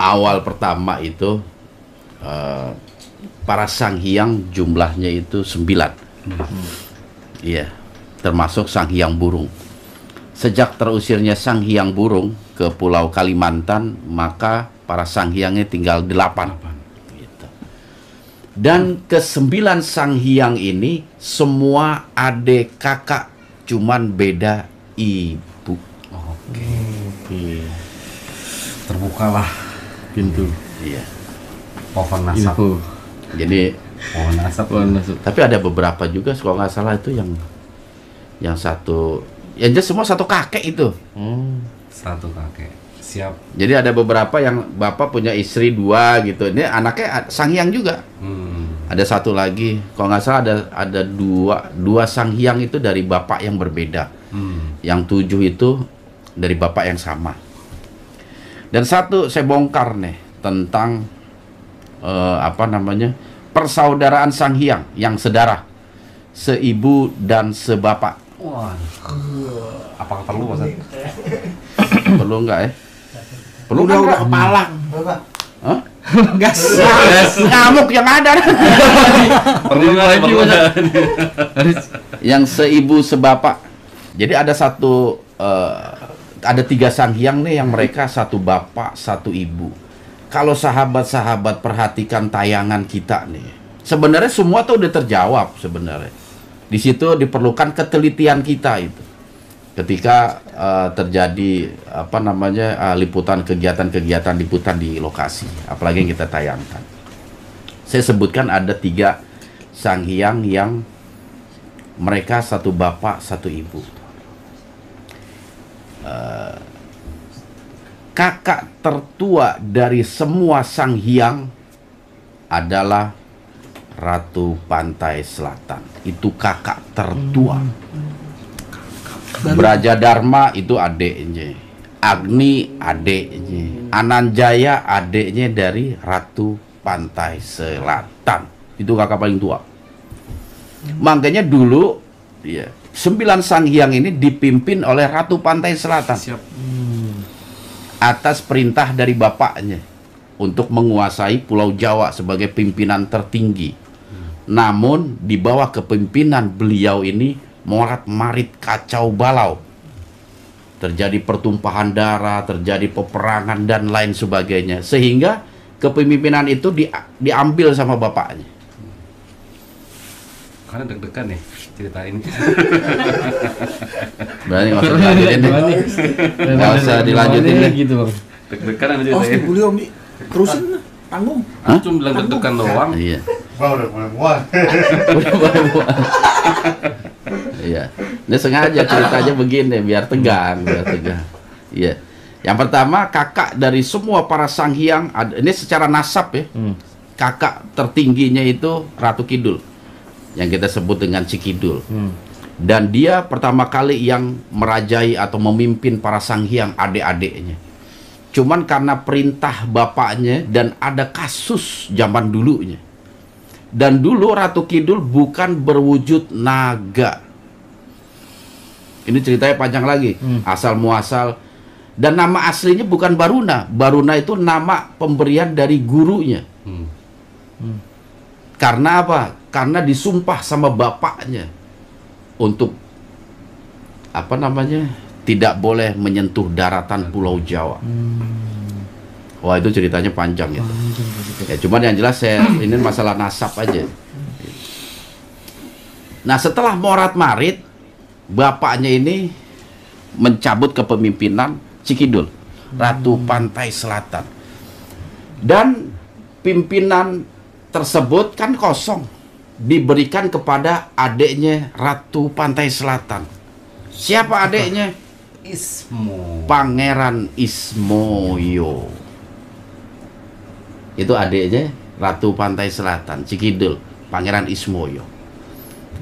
awal pertama itu para sang hyang jumlahnya itu 9. Iya, termasuk sang hyang burung. Sejak terusirnya sang hyang burung ke Pulau Kalimantan, maka para sang hyangnya tinggal 8. Gitu. Dan ke-9 sang hyang ini semua adik kakak, cuman beda ibu. Oke. Terbukalah pintu. Iya. Pohon nasab. Jadi Pohon nasab. tapi ada beberapa juga kalau nggak salah itu yang satu, yang jelas semua satu kakek itu. Satu kakek. Siap. Jadi ada beberapa yang bapak punya istri 2 gitu. Ini anaknya sang hyang juga. Ada satu lagi, kalau nggak salah ada dua sang hyang itu dari bapak yang berbeda. Yang 7 itu dari bapak yang sama. Dan satu saya bongkar nih tentang persaudaraan sang hyang yang sedarah, seibu dan sebapak. Wah. Apakah perlu, Mas? Perlu nggak ya? Perlu udah kepalang. Hah? Gas. Ngamuk yang ada. Perlu lagi. Yang seibu sebapak. Jadi ada ada 3 sang hyang nih yang mereka satu bapak, satu ibu. Kalau sahabat-sahabat perhatikan tayangan kita nih, sebenarnya semua tuh udah terjawab sebenarnya. Di situ diperlukan ketelitian kita itu. Ketika terjadi liputan kegiatan liputan di lokasi, apalagi yang kita tayangkan. Saya sebutkan ada 3 sang hyang yang mereka satu bapak, satu ibu. Kakak tertua dari semua sang hyang adalah Ratu Pantai Selatan. Itu kakak tertua. Brajadharma itu adiknya, Agni adiknya, Ananjaya adiknya dari Ratu Pantai Selatan. Itu kakak paling tua. Makanya dulu 9 sang hyang ini dipimpin oleh Ratu Pantai Selatan. Siap. Atas perintah dari bapaknya untuk menguasai Pulau Jawa sebagai pimpinan tertinggi. Namun di bawah kepemimpinan beliau ini morat-marit kacau balau. Terjadi pertumpahan darah, terjadi peperangan dan lain sebagainya. Sehingga kepemimpinan itu diambil sama bapaknya. Karena deg-degan nih cerita ini. Berarti nggak usah dilanjutin deh. Nggak usah dilanjutin deh. Gitu, Bang. Deg-degan ada Oh, cerita. beliau Om, terusin panggung. Cuma bilang deg-degan doang. Iya. Udah mulai mual. Iya. Ini sengaja ceritanya begini biar tegang, Iya. Yang pertama, kakak dari semua para sang hyang, ini secara nasab ya. Kakak tertingginya itu Ratu Kidul, yang kita sebut dengan Cikidul. Dan dia pertama kali yang merajai atau memimpin para sang hyang adik-adiknya. Cuman karena perintah bapaknya dan ada kasus zaman dulunya. Dan dulu Ratu Kidul bukan berwujud naga. Ini ceritanya panjang lagi. Asal muasal. Dan nama aslinya bukan Baruna. Baruna itu nama pemberian dari gurunya. Karena apa? Karena disumpah sama bapaknya untuk tidak boleh menyentuh daratan Pulau Jawa. Wah, itu ceritanya panjang gitu. Ya, cuman yang jelas ini masalah nasab aja. Nah, setelah morat-marit, bapaknya ini mencabut kepemimpinan Cikidul, Ratu Pantai Selatan. Dan pimpinan tersebut kan kosong, diberikan kepada adiknya Ratu Pantai Selatan. Siapa adiknya? Ismo. Pangeran Ismoyo. Itu adiknya Ratu Pantai Selatan, Cikidul, Pangeran Ismoyo.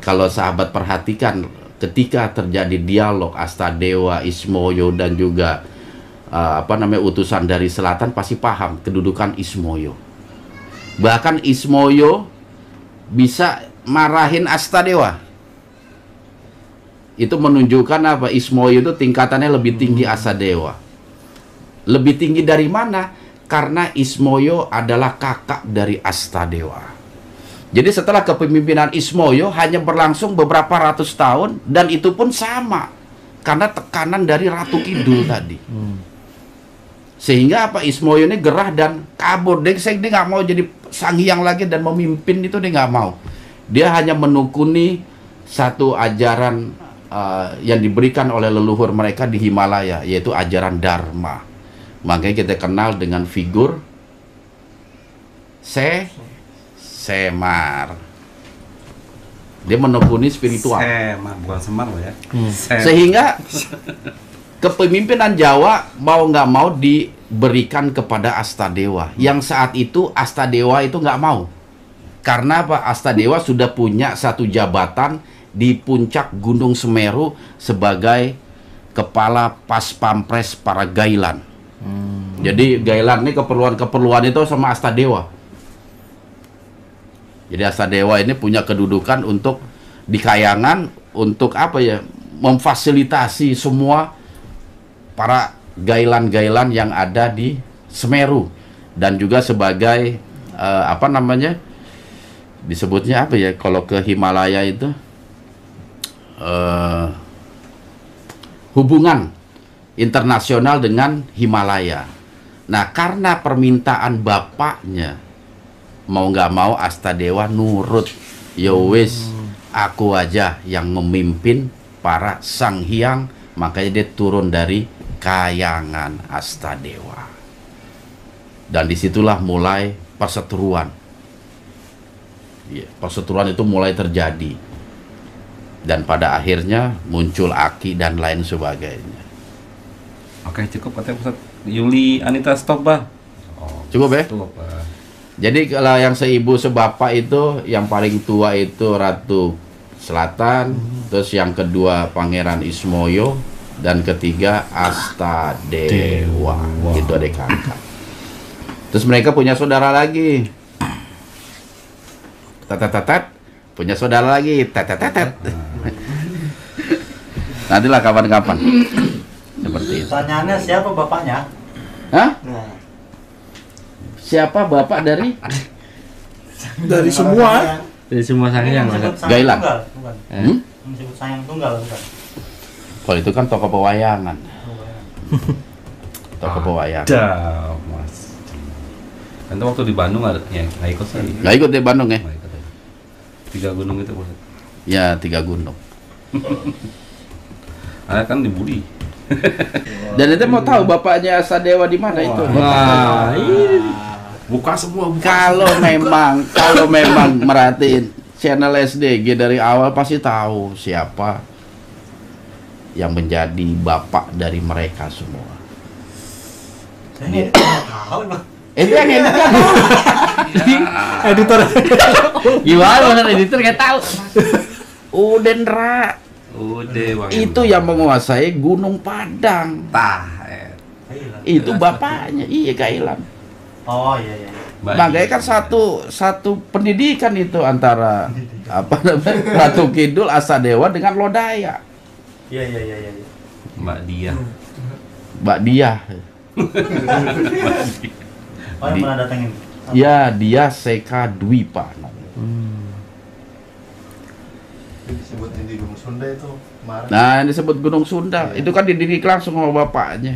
Kalau sahabat perhatikan ketika terjadi dialog Astadewa, Ismoyo dan juga utusan dari selatan, pasti paham kedudukan Ismoyo. Bahkan Ismoyo bisa marahin Astadewa. Itu menunjukkan apa? Ismoyo itu tingkatannya lebih tinggi Astadewa. Lebih tinggi dari mana? Karena Ismoyo adalah kakak dari Astadewa. Jadi setelah kepemimpinan Ismoyo hanya berlangsung beberapa ratus tahun, dan itu pun sama karena tekanan dari Ratu Kidul tadi. Sehingga apa, Ismoyo ini gerah dan kabur. Dia nggak mau jadi sang hyang lagi dan memimpin, itu dia nggak mau. Dia hanya menekuni satu ajaran yang diberikan oleh leluhur mereka di Himalaya, yaitu ajaran Dharma. Makanya kita kenal dengan figur Semar. Dia menekuni spiritual. Semar, bukan semar loh ya. Sehingga kepemimpinan Jawa mau nggak mau diberikan kepada Astadewa. Yang saat itu Astadewa itu nggak mau. Karena apa? Astadewa sudah punya satu jabatan di puncak Gunung Semeru sebagai kepala pas pampres para Gailan. Jadi Gailan ini keperluan itu sama Astadewa. Jadi Astadewa ini punya kedudukan untuk di Kayangan, untuk apa ya, memfasilitasi semua para Gailan-Gailan yang ada di Semeru, dan juga sebagai apa namanya, disebutnya apa ya kalau ke Himalaya itu, hubungan internasional dengan Himalaya. Nah, karena permintaan bapaknya, mau nggak mau Astadewa nurut. Ya wis, aku aja yang memimpin para sang hyang. Makanya dia turun dari Kayangan Astadewa. Dan disitulah mulai perseteruan. Ya, perseteruan itu mulai terjadi. Dan pada akhirnya muncul Aki dan lain sebagainya. Oke, cukup katanya Ustaz. Yuli Anita, stop, Bah. Cukup ya? Stop, Bah. Jadi kalau yang seibu sebapak itu, yang paling tua itu Ratu Selatan, terus yang kedua Pangeran Ismoyo, dan ketiga Astadewa. Itu adik kakak. Terus mereka punya saudara lagi. Tat, punya saudara lagi. Tat. Nantilah kapan-kapan. Seperti itu. Pertanyaannya siapa bapaknya? Hah? Nah, Siapa bapak dari? Dari semua. Dari semua sang hyang, Mas. Gailan. Bukan. Eh? Sayang tunggal, bukan. Kalau itu kan tokoh pewayangan. Tokoh pewayangan. Ada, Mas. Nanti waktu di Bandung ada ya, nggak ikut sih. Nggak ikut di Bandung ya? Nggak ikut ya. 3 gunung itu, Ustaz. Ya, 3 gunung. Ada kan dibully. Dan itu mau tahu bapaknya Astadewa di mana itu? Wah, ini Buka semua, buka. Kalau memang merhatiin channel SDG dari awal pasti tahu siapa yang menjadi bapak dari mereka semua. Saya nggak tahu, Bang. Itu yang editor. Editor. gimana Mas editor nggak tahu. Udendra. Udah, Bang. Itu yang menguasai Gunung Padang. Gailan. Itu bapaknya, iya Gailan. Oh iya. Makanya kan satu pendidikan itu antara apa namanya, Ratu Kidul Astadewa dengan Lodaya. Iya. Mbak Dia. Mbak Dia. Oh yang pernah datengin. Ya, dia Seka Dwipa. Disebutin di Gunung Sunda itu kemarin. Nah, yang disebut Gunung Sunda, itu kan dididik langsung sama bapaknya.